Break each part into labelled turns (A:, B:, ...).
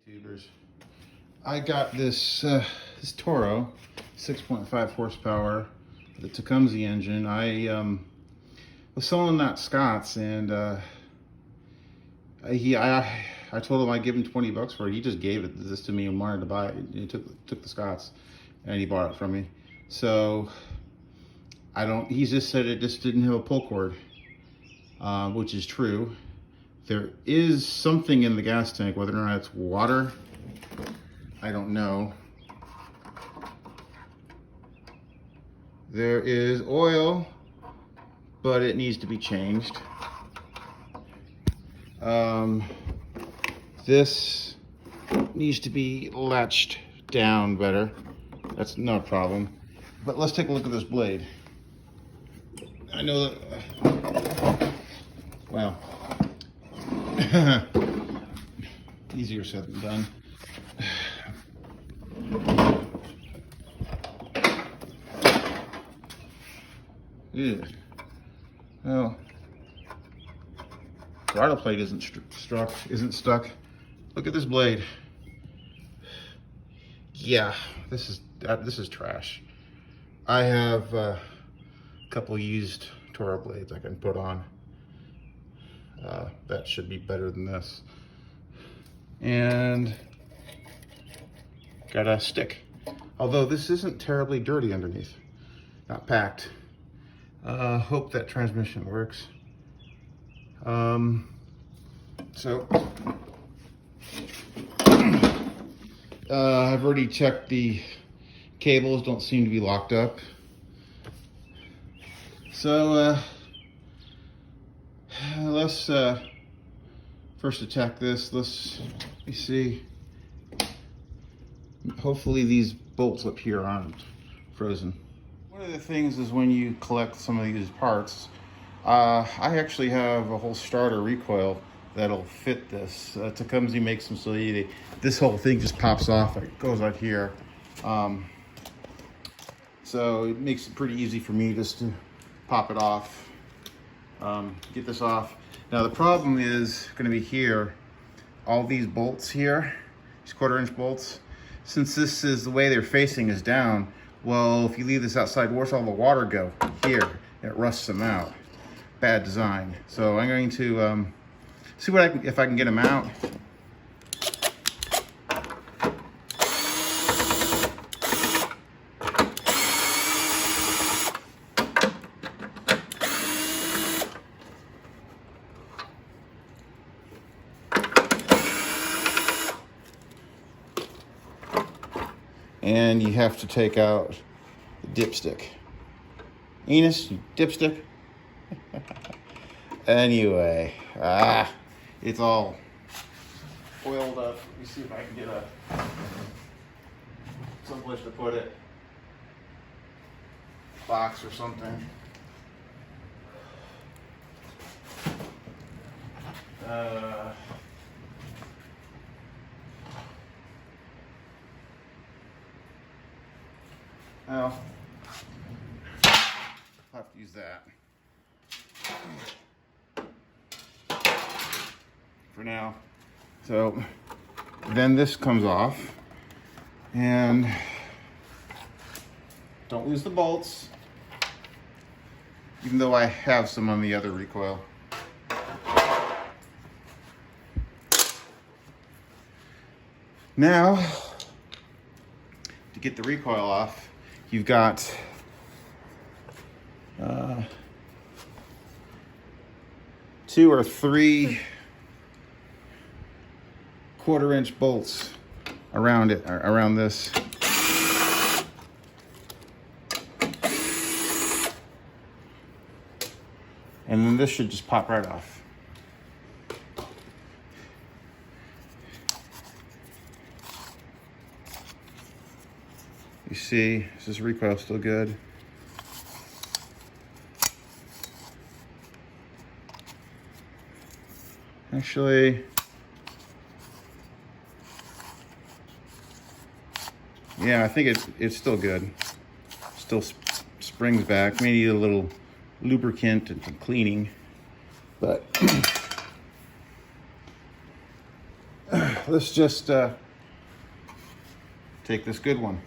A: YouTubers. I got this this Toro 6.5 horsepower, the Tecumseh engine. I was selling that Scott's, and I told him I'd give him 20 bucks for it. He just gave this to me and wanted to buy it. He took the Scott's and he bought it from me. So he just said it just didn't have a pull cord, which is true. There is something in the gas tank, whether or not it's water, I don't know. There is oil, but it needs to be changed. This needs to be latched down better. That's no problem. But let's take a look at this blade. I know that, well, easier said than done. Yeah. Well, throttle plate isn't stuck. Look at this blade. Yeah, this is trash. I have a couple used Toro blades I can put on. That should be better than this. And got a stick. Although this isn't terribly dirty underneath. Not packed. Hope that transmission works. So I've already checked the cables, don't seem to be locked up. So let's first attack this. Let me see. Hopefully these bolts up here aren't frozen. One of the things is when you collect some of these parts, I actually have a whole starter recoil that'll fit this. Tecumseh makes them so this whole thing just pops off. It goes out here. So it makes it pretty easy for me just to pop it off, get this off. Now the problem is going to be here, all these bolts here, these 1/4 inch bolts, since this is the way they're facing is down, well, if you leave this outside, where's all the water go? Here, it rusts them out. Bad design. So I'm going to see if I can get them out. And you have to take out the dipstick. Enos, you dipstick. Anyway, it's all oiled up. Let me see if I can get someplace to put it. Box or something. Well, I'll have to use that for now. So then this comes off, and don't lose the bolts, even though I have some on the other recoil. Now, to get the recoil off, you've got two or three 1/4 inch bolts around it, around this. And then this should just pop right off. You see, is this recoil still good? Actually, yeah, I think it's still good. Still springs back. May need a little lubricant and some cleaning, but let's just take this good one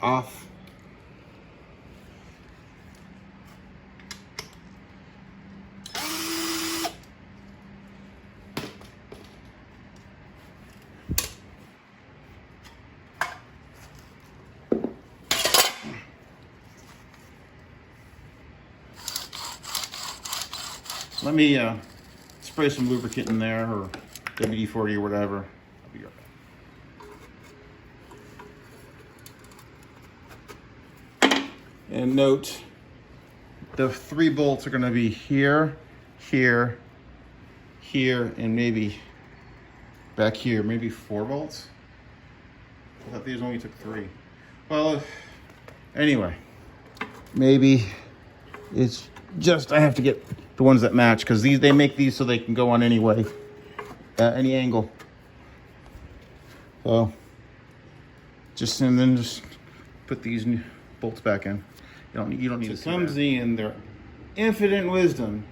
A: off. Let me spray some lubricant in there, or WD-40 or whatever. I'll be right back. And note, the 3 bolts are going to be here, here, here, and maybe back here. Maybe 4 bolts. I thought these only took 3. Well, anyway, maybe it's just I have to get the ones that match, because they make these so they can go on any way, any angle. So and then just put these new bolts back in. You don't need to. Tecumseh in their infinite wisdom,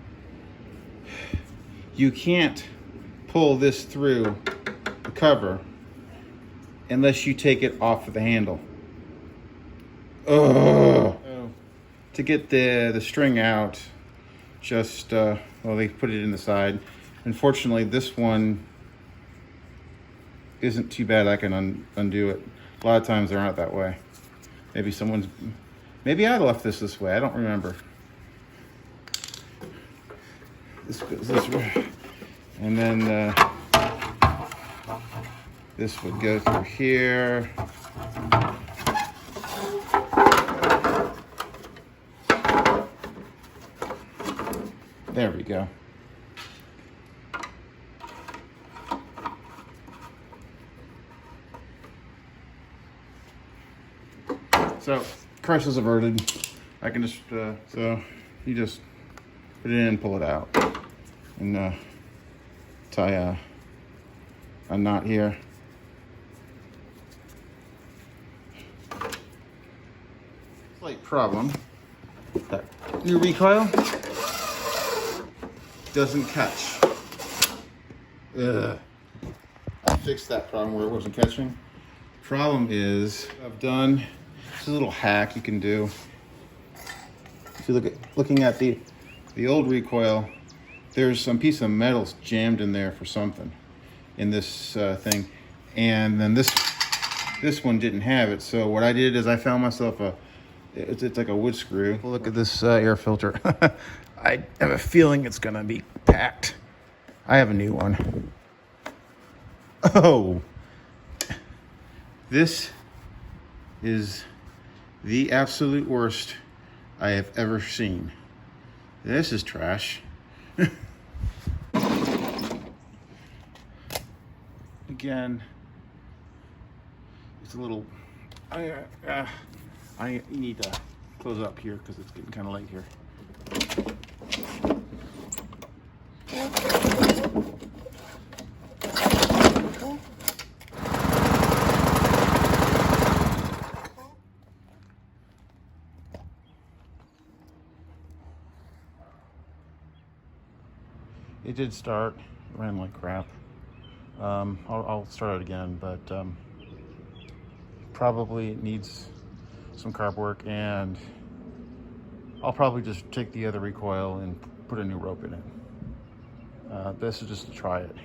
A: you can't pull this through the cover unless you take it off of the handle. Ugh. To get the string out, just well, they put it in the side. Unfortunately, this one isn't too bad. I can undo it. A lot of times they're not that way. Maybe I left this way. I don't remember. This goes this way, and then this would go through here. There we go. So, crisis averted. I can just, so you just put it in and pull it out. And tie a knot here. Slight problem. That new recoil doesn't catch. Ugh. I fixed that problem where it wasn't catching. Problem is, I've done, it's a little hack you can do. If you looking at the old recoil, there's some piece of metal jammed in there for something in this thing, and then this one didn't have it. So what I did is I found myself it's like a wood screw. Look at this air filter. I have a feeling it's gonna be packed. I have a new one. Oh, this is the absolute worst I have ever seen. This is trash. Again, it's a little, I need to close up here because it's getting kind of late here. It did start, it ran like crap. I'll start it again, but probably it needs some carb work, and I'll probably just take the other recoil and put a new rope in it. This is just to try it.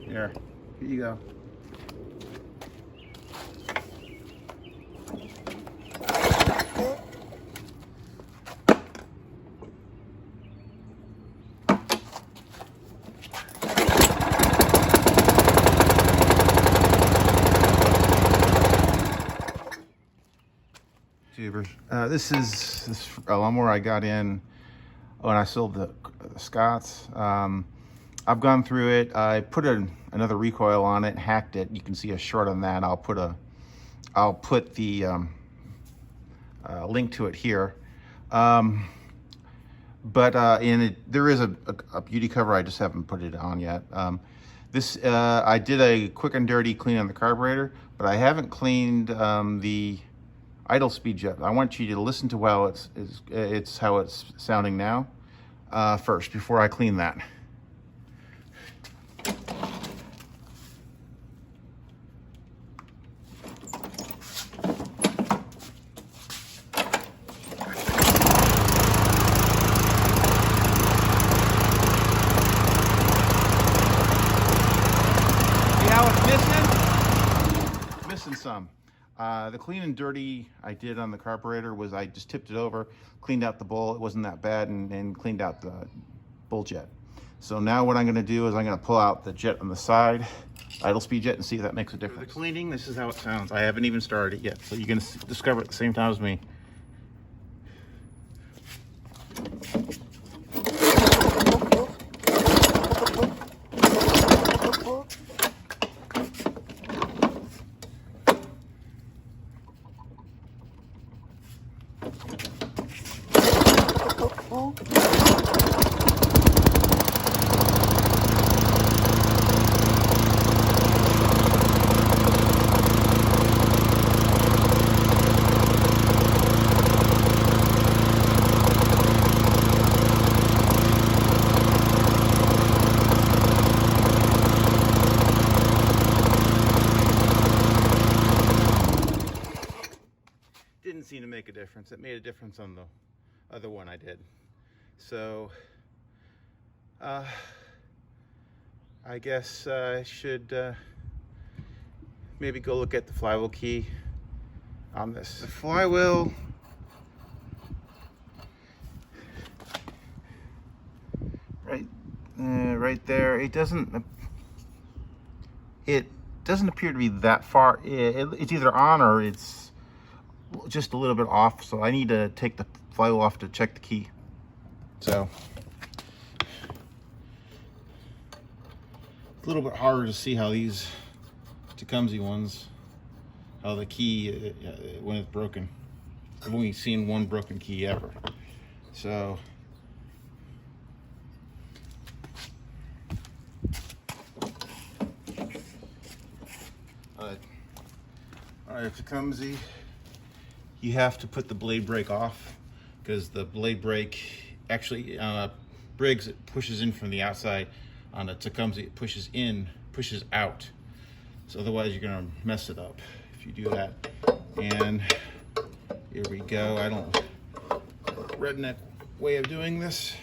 A: Here you go. This is this lawnmower I got in when I sold the Scots. I've gone through it. I put another recoil on it, hacked it. You can see a short on that. I'll put the link to it here. There is a beauty cover. I just haven't put it on yet. I did a quick and dirty clean on the carburetor, but I haven't cleaned the idle speed yet. I want you to listen to how it's sounding now first before I clean that. The clean and dirty I did on the carburetor was I just tipped it over, cleaned out the bowl. It wasn't that bad, and cleaned out the bowl jet. So now what I'm going to do is I'm going to pull out the jet on the side, idle speed jet, and see if that makes a difference. For the cleaning, this is how it sounds. I haven't even started it yet, so you're going to discover it at the same time as me. Didn't seem to make a difference. It made a difference on the other one I did. So I guess I should maybe go look at the flywheel key on this. The flywheel, right there, it doesn't appear to be that far. It's either on or it's just a little bit off, so I need to take the flywheel off to check the key. So it's a little bit harder to see how these Tecumseh ones, how the key when it's broken. I've only seen one broken key ever. So all right, Tecumseh, you have to put the blade brake off, because the blade brake actually Briggs, it pushes in from the outside. On a Tecumseh, it pushes out. So otherwise you're gonna mess it up if you do that. And here we go. I don't redneck way of doing this.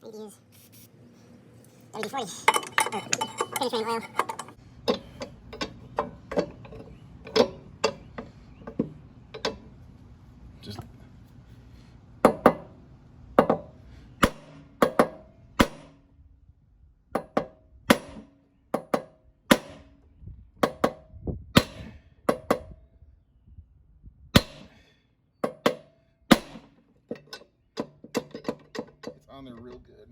B: Use 30-40 penetrating oil.
A: Just it's on there real good.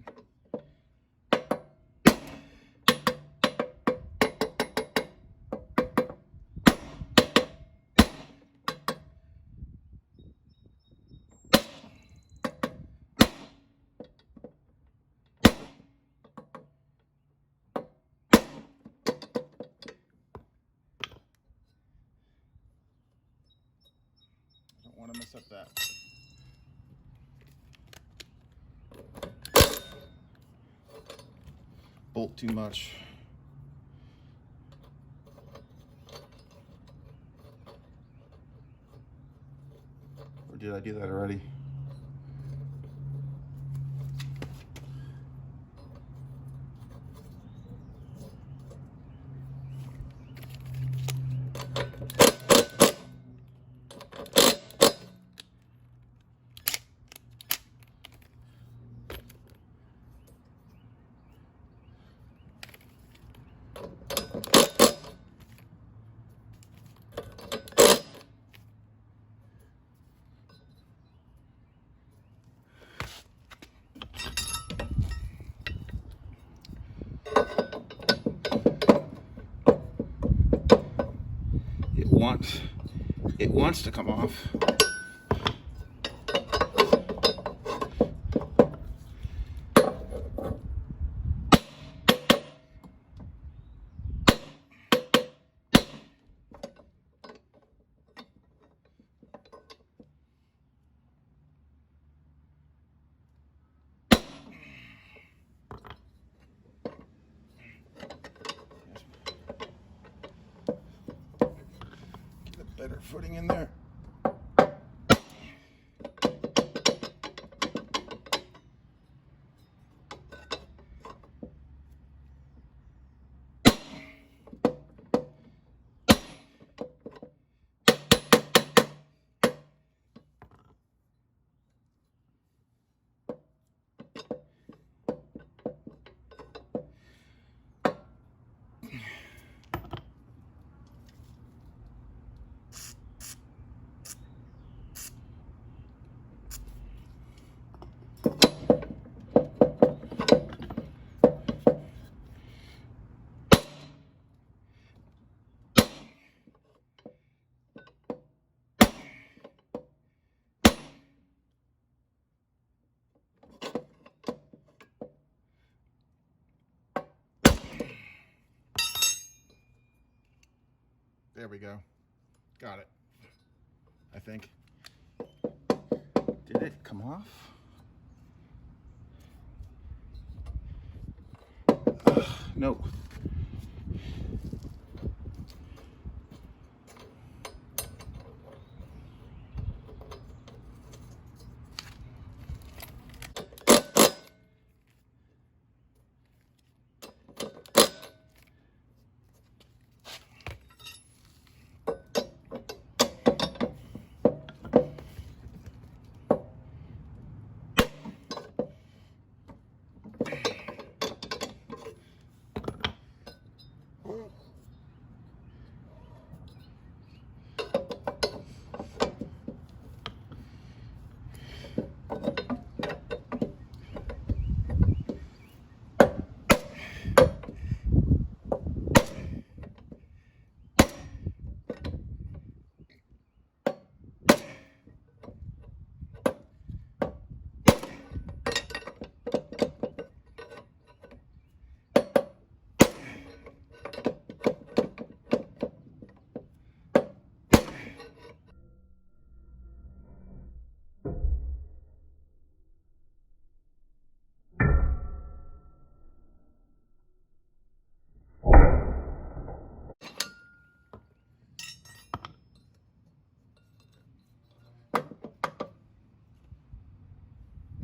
A: Don't want to mess up that. Bolt too much. Or did I do that already? It wants to come off. Get a better footing in there. There we go. Got it. I think. Did it come off? No.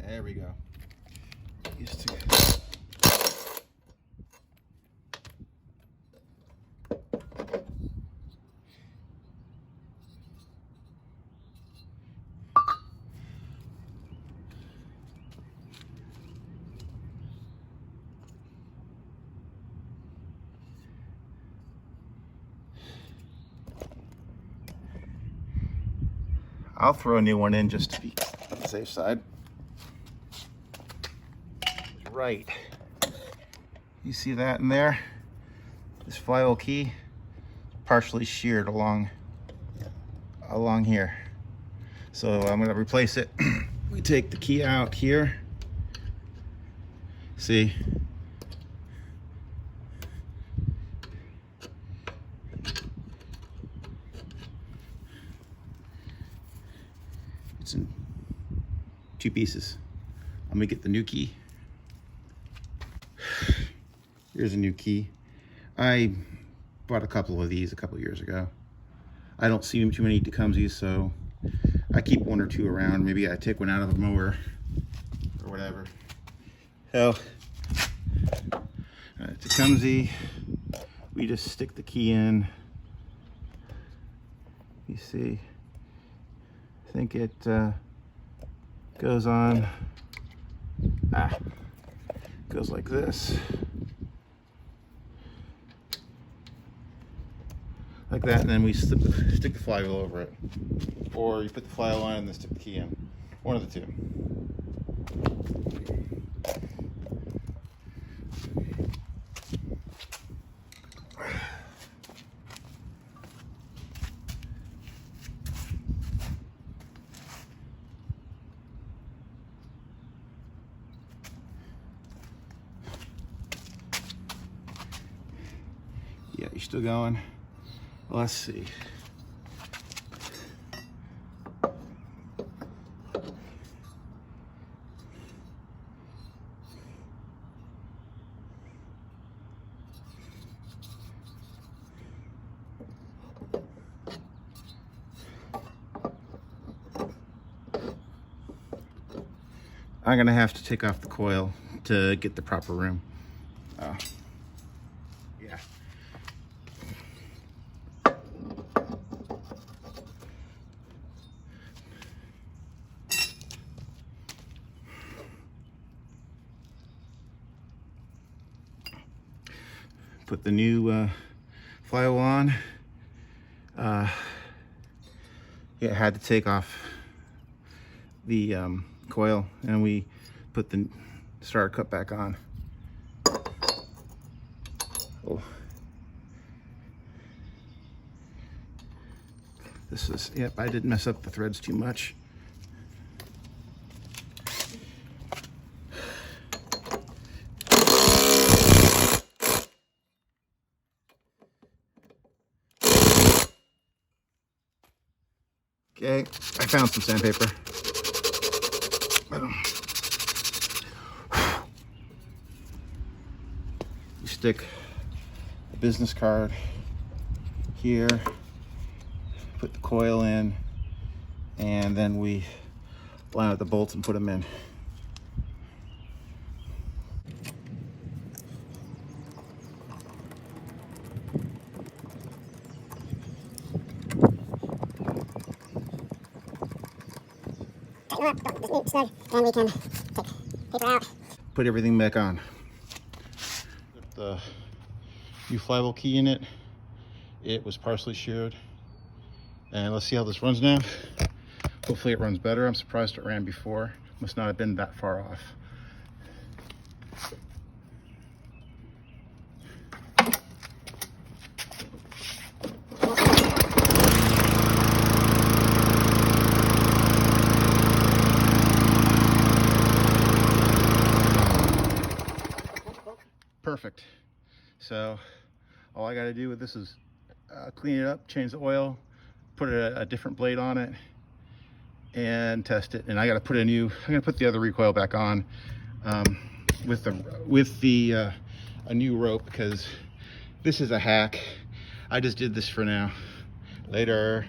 A: There we go. Used to. I'll throw a new one in just to be on the safe side. Right. You see that in there? This flywheel key, partially sheared along here. So I'm going to replace it. We take the key out here. See? It's in 2 pieces. I'm going to get the new key. Here's a new key. I bought a couple of these a couple of years ago. I don't see too many Tecumsehs, so I keep 1 or 2 around. Maybe I take one out of the mower or whatever. So, Tecumseh, we just stick the key in. You see, I think it goes on. Goes like this. Like that, and then we stick the flywheel over it. Or you put the flywheel on and then stick the key in. One of the two. Yeah, you're still going. Let's see. I'm gonna have to take off the coil to get the proper room. Yeah. Put the new flywheel on. Yeah, I had to take off the coil, and we put the starter cup back on. Oh, this is, yep, I didn't mess up the threads too much. Okay, I found some sandpaper. You stick a business card here, put the coil in, and then we line up the bolts and put them in.
B: Tighten them up, don't snug. Then we can take paper out.
A: Put everything back on. Put the new flywheel key in it. It was partially sheared. And let's see how this runs now. Hopefully it runs better. I'm surprised it ran before. Must not have been that far off. Perfect. So all I got to do with this is clean it up, change the oil, put a different blade on it, and test it. And I got to put I'm gonna put the other recoil back on with a new rope, because this is a hack. I just did this for now. Later.